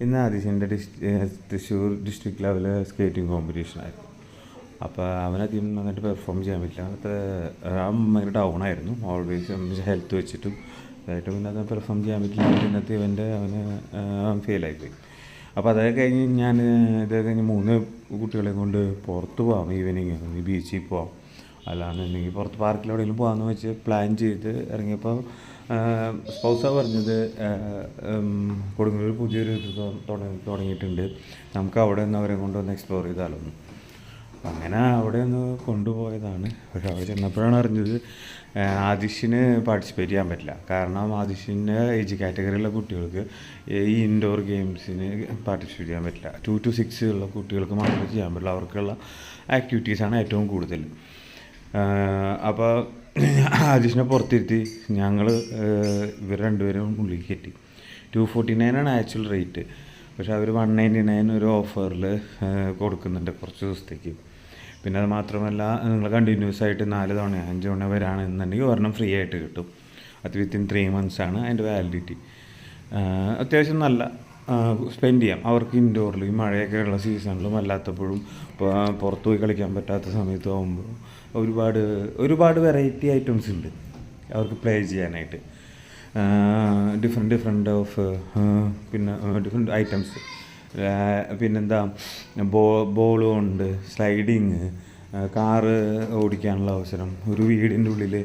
ഇന്ന് ആദിശൻ്റെ Thrissur district level skating കോമ്പറ്റീഷനായിരുന്നു. അപ്പോൾ അവനധികം നന്നായിട്ട് പെർഫോം ചെയ്യാൻ പറ്റില്ല. അത്ര അവൻ ഭയങ്കര ഡൗൺ ആയിരുന്നു. ഓൾവേസ് ഹെൽത്ത് വെച്ചിട്ടും അതായിട്ട് പിന്നെ അത് പെർഫോം ചെയ്യാൻ പറ്റില്ല. ഇന്നത്തെ അവൻ ഫെയിലായിപ്പോയി. അപ്പോൾ അതൊക്കെ കഴിഞ്ഞ് ഇതൊക്കെ കഴിഞ്ഞ് 3 കുട്ടികളെ കൊണ്ട് പുറത്ത് പോകാം, ഈവനിങ് ബീച്ചിൽ പോകാം, അല്ലാന്നുണ്ടെങ്കിൽ പുറത്ത് പാർക്കിലെവിടെയെങ്കിലും പോകാമെന്ന് വെച്ച് പ്ലാൻ ചെയ്ത് ഇറങ്ങിയപ്പോൾ സ്പൗസാണ് പറഞ്ഞത് കൊടുങ്ങല്ലൂർ പുതിയൊരു ഇത് തുടങ്ങിയിട്ടുണ്ട്, നമുക്ക് അവിടെ നിന്ന് അവരെ കൊണ്ടുവന്ന് എക്സ്പ്ലോർ ചെയ്താലോ. അങ്ങനെ അവിടെ ഒന്ന് കൊണ്ടുപോയതാണ്. പക്ഷെ അവിടെ ചെന്നപ്പോഴാണ് അറിഞ്ഞത് ആദിഷിന് പാർട്ടിസിപ്പേറ്റ് ചെയ്യാൻ പറ്റില്ല. കാരണം ആദിഷിൻ്റെ ഏജ് കാറ്റഗറിയിലുള്ള കുട്ടികൾക്ക് ഈ ഇൻഡോർ ഗെയിംസിന് പാർട്ടിസിപ്പേറ്റ് ചെയ്യാൻ പറ്റില്ല. 2 to 6 ഉള്ള കുട്ടികൾക്ക് മാത്രമേ ചെയ്യാൻ പറ്റില്ല. അവർക്കുള്ള ആക്ടിവിറ്റീസാണ് ഏറ്റവും കൂടുതൽ. അപ്പോൾ ആദിഷിനെ പുറത്തിരുത്തി ഞങ്ങൾ ഇവർ രണ്ടുപേരും ഉള്ളിൽ കയറ്റി. 249 ആക്ച്വൽ റേറ്റ്. പക്ഷെ അവർ 199 ഒരു ഓഫറിൽ കൊടുക്കുന്നുണ്ട് കുറച്ച് ദിവസത്തേക്ക്. പിന്നെ അത് മാത്രമല്ല, നിങ്ങൾ കണ്ടിന്യൂസ് ആയിട്ട് 4 തവണ 5 തവണ വരാണെന്നുണ്ടെങ്കിൽ ഒരെണ്ണം ഫ്രീ ആയിട്ട് കിട്ടും. അത് വിത്തിൻ 3 months ആണ് അതിൻ്റെ വാലിഡിറ്റി. അത്യാവശ്യം നല്ല സ്പെൻഡ് ചെയ്യാം അവർക്ക് ഇൻഡോറിൽ. ഈ മഴയൊക്കെ ഉള്ള സീസണിലും അല്ലാത്തപ്പോഴും പുറത്ത് പോയി കളിക്കാൻ പറ്റാത്ത സമയത്തും ആകുമ്പോൾ ഒരുപാട് വെറൈറ്റി ഐറ്റംസ് ഉണ്ട് അവർക്ക് പ്ലേ ചെയ്യാനായിട്ട്. ഡിഫറെൻറ്റ് ഓഫ് പിന്നെ ഡിഫറെൻറ്റ് ഐറ്റംസ്. പിന്നെന്താ, ബോളും ഉണ്ട്, സ്ലൈഡിങ്, കാറ് ഓടിക്കാനുള്ള അവസരം, ഒരു വീടിൻ്റെ ഉള്ളിൽ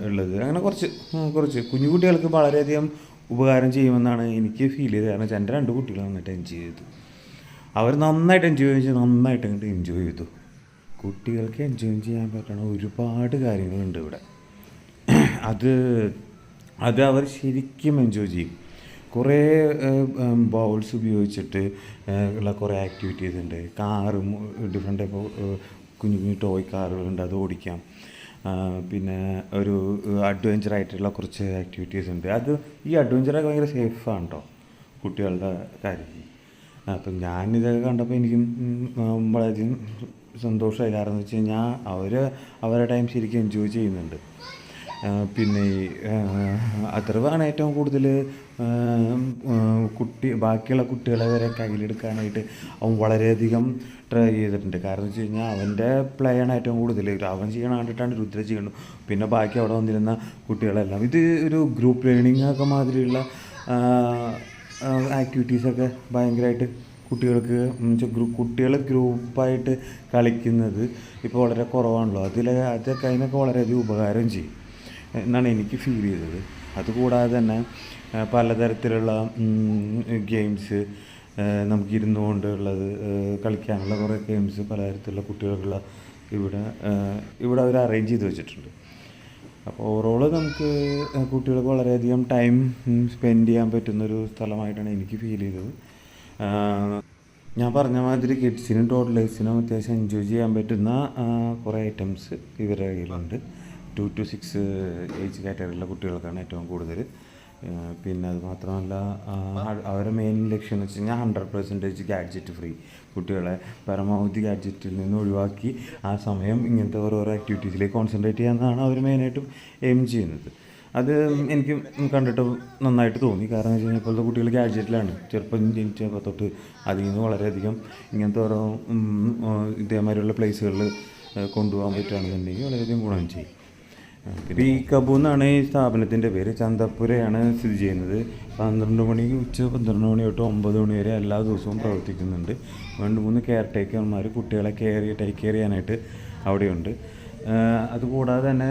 ഉള്ളത്, അങ്ങനെ കുറച്ച് കുഞ്ഞു കുട്ടികൾക്ക് വളരെയധികം ഉപകാരം ചെയ്യുമെന്നാണ് എനിക്ക് ഫീൽ ചെയ്തത്. കാരണം എൻ്റെ 2 കുട്ടികൾ നന്നായിട്ട് എൻജോയ് ചെയ്തു. അവർ നന്നായിട്ട് എൻജോയ് ചെയ്തു. കുട്ടികൾക്ക് എൻജോയ് ചെയ്യാൻ പറ്റുന്ന ഒരുപാട് കാര്യങ്ങളുണ്ട് ഇവിടെ. അത് അവർ ശരിക്കും എൻജോയ് ചെയ്യും. കുറേ ബൗൾസ് ഉപയോഗിച്ചിട്ട് ഉള്ള കുറേ ആക്ടിവിറ്റീസ് ഉണ്ട്. കാറും ഡിഫറെൻറ്റ് ടൈപ്പ് കുഞ്ഞു ടോയ് കാറുകളുണ്ട്, അത് ഓടിക്കാം. പിന്നെ ഒരു അഡ്വഞ്ചറായിട്ടുള്ള കുറച്ച് ആക്ടിവിറ്റീസ് ഉണ്ട്. ഈ അഡ്വഞ്ചറൊക്കെ ഭയങ്കര സേഫാണ് കേട്ടോ കുട്ടികളുടെ കാര്യത്തിൽ. അപ്പം ഞാനിതൊക്കെ കണ്ടപ്പോൾ എനിക്കും വളരെയധികം സന്തോഷമായി. കാരണം എന്ന് വെച്ച് കഴിഞ്ഞാൽ അവരുടെ ടൈം ശരിക്കും എൻജോയ് ചെയ്യുന്നുണ്ട്. പിന്നെ അതർവാണ് ഏറ്റവും കൂടുതൽ ബാക്കിയുള്ള കുട്ടികളെ വരെ കയ്യിലെടുക്കാനായിട്ട് അവൻ വളരെയധികം ട്രൈ ചെയ്തിട്ടുണ്ട്. കാരണം എന്ന് വെച്ച് കഴിഞ്ഞാൽ അവൻ്റെ പ്ലേ ആണ് ഏറ്റവും കൂടുതൽ. അവൻ ചെയ്യണ കണ്ടിട്ടാണ് രുദ്ര ചെയ്യണു. പിന്നെ ബാക്കി അവിടെ വന്നിരുന്ന കുട്ടികളെല്ലാം ഇത് ഒരു ഗ്രൂപ്പ് ലേണിംഗ് ഒക്കെ മാതിരിയുള്ള ആക്ടിവിറ്റീസൊക്കെ ഭയങ്കരമായിട്ട് കുട്ടികൾ ഗ്രൂപ്പായിട്ട് കളിക്കുന്നത് ഇപ്പോൾ വളരെ കുറവാണല്ലോ. അതൊക്കെ അതിനൊക്കെ വളരെയധികം ഉപകാരം ചെയ്യും എന്നാണ് എനിക്ക് ഫീൽ ചെയ്തത്. അതുകൂടാതെ തന്നെ പലതരത്തിലുള്ള ഗെയിംസ് നമുക്ക് ഇരുന്നുകൊണ്ടുള്ളത് കളിക്കാനുള്ള കുറേ ഗെയിംസ് പലതരത്തിലുള്ള കുട്ടികൾക്കുള്ള ഇവിടെ അവർ അറേഞ്ച് ചെയ്ത് വെച്ചിട്ടുണ്ട്. അപ്പോൾ ഓവറോൾ നമുക്ക് കുട്ടികൾക്ക് വളരെയധികം ടൈം സ്പെൻഡ് ചെയ്യാൻ പറ്റുന്നൊരു സ്ഥലമായിട്ടാണ് എനിക്ക് ഫീൽ ചെയ്തത്. ഞാൻ പറഞ്ഞ മാതിരി കിഡ്സിനും ടോഡ്ലേഴ്സിനും അത്യാവശ്യം എൻജോയ് ചെയ്യാൻ പറ്റുന്ന കുറേ ഐറ്റംസ് ഇവരുടെ കയ്യിലുണ്ട്. 2 to 6 ഏജ് കാറ്റഗറിയിലുള്ള കുട്ടികൾക്കാണ് ഏറ്റവും കൂടുതൽ. പിന്നെ അത് മാത്രമല്ല, അവരുടെ മെയിൻ ലക്ഷ്യം എന്ന് വെച്ച് കഴിഞ്ഞാൽ 100% ഗാഡ്ജറ്റ് ഫ്രീ. കുട്ടികളെ പരമാവധി ഗാഡ്ജറ്റിൽ നിന്ന് ഒഴിവാക്കി ആ സമയം ഇങ്ങനത്തെ ഓരോരോ ആക്ടിവിറ്റീസിലേക്ക് കോൺസെൻട്രേറ്റ് ചെയ്യാമെന്നാണ് അവർ മെയിനായിട്ടും എയിം ചെയ്യുന്നത്. അത് എനിക്ക് കണ്ടിട്ട് നന്നായിട്ട് തോന്നി. കാരണം എന്ന് വെച്ച് കഴിഞ്ഞാൽ ഇപ്പോഴത്തെ കുട്ടികൾ ഗാഡ്ജറ്റിലാണ് ചെറുപ്പം ജനിച്ചപ്പോൾ തൊട്ട്. അതിൽ നിന്ന് വളരെയധികം ഇങ്ങനത്തെ ഓരോ ഇതേമാതിരിയുള്ള പ്ലേസുകളിൽ കൊണ്ടുപോകാൻ പറ്റുകയാണെന്നുണ്ടെങ്കിൽ വളരെയധികം ഗുണം ചെയ്യും. പി കബു എന്നാണ് ഈ സ്ഥാപനത്തിൻ്റെ പേര്. ചന്തപ്പുരയാണ് സ്ഥിതി ചെയ്യുന്നത്. 12 മണി ഉച്ച 12 മണി തൊട്ട് 9 മണി വരെ എല്ലാ ദിവസവും പ്രവർത്തിക്കുന്നുണ്ട്. 2-3 കെയർ ടേക്കർമാർ കുട്ടികളെ ടേക്ക് കെയർ ചെയ്യാനായിട്ട് അവിടെയുണ്ട്. അതുകൂടാതെ തന്നെ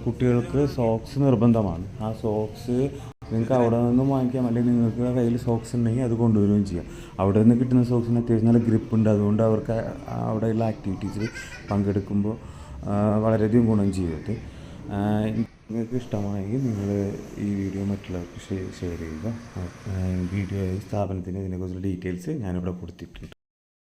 കുട്ടികൾക്ക് സോക്സ് നിർബന്ധമാണ്. ആ സോക്സ് നിങ്ങൾക്ക് അവിടെ നിന്നും വാങ്ങിക്കാം, അല്ലെങ്കിൽ നിങ്ങൾക്ക് കയ്യിൽ സോക്സ് ഉണ്ടെങ്കിൽ അത് കൊണ്ടുവരികയും ചെയ്യാം. അവിടെ നിന്ന് കിട്ടുന്ന സോക്സിന് അത്യാവശ്യം നല്ല ഗ്രിപ്പുണ്ട്. അതുകൊണ്ട് അവർക്ക് അവിടെയുള്ള ആക്ടിവിറ്റീസിൽ പങ്കെടുക്കുമ്പോൾ വളരെയധികം ഗുണം ചെയ്തിട്ട്. നിങ്ങൾക്ക് ഇഷ്ടമായെങ്കിൽ നിങ്ങൾ ഈ വീഡിയോ മറ്റുള്ളവർക്ക് ഷെയർ ചെയ്യുക. സ്ഥാപനത്തിന് ഇതിനെക്കുറിച്ചുള്ള ഡീറ്റെയിൽസ് ഞാനിവിടെ കൊടുത്തിട്ടുണ്ട്.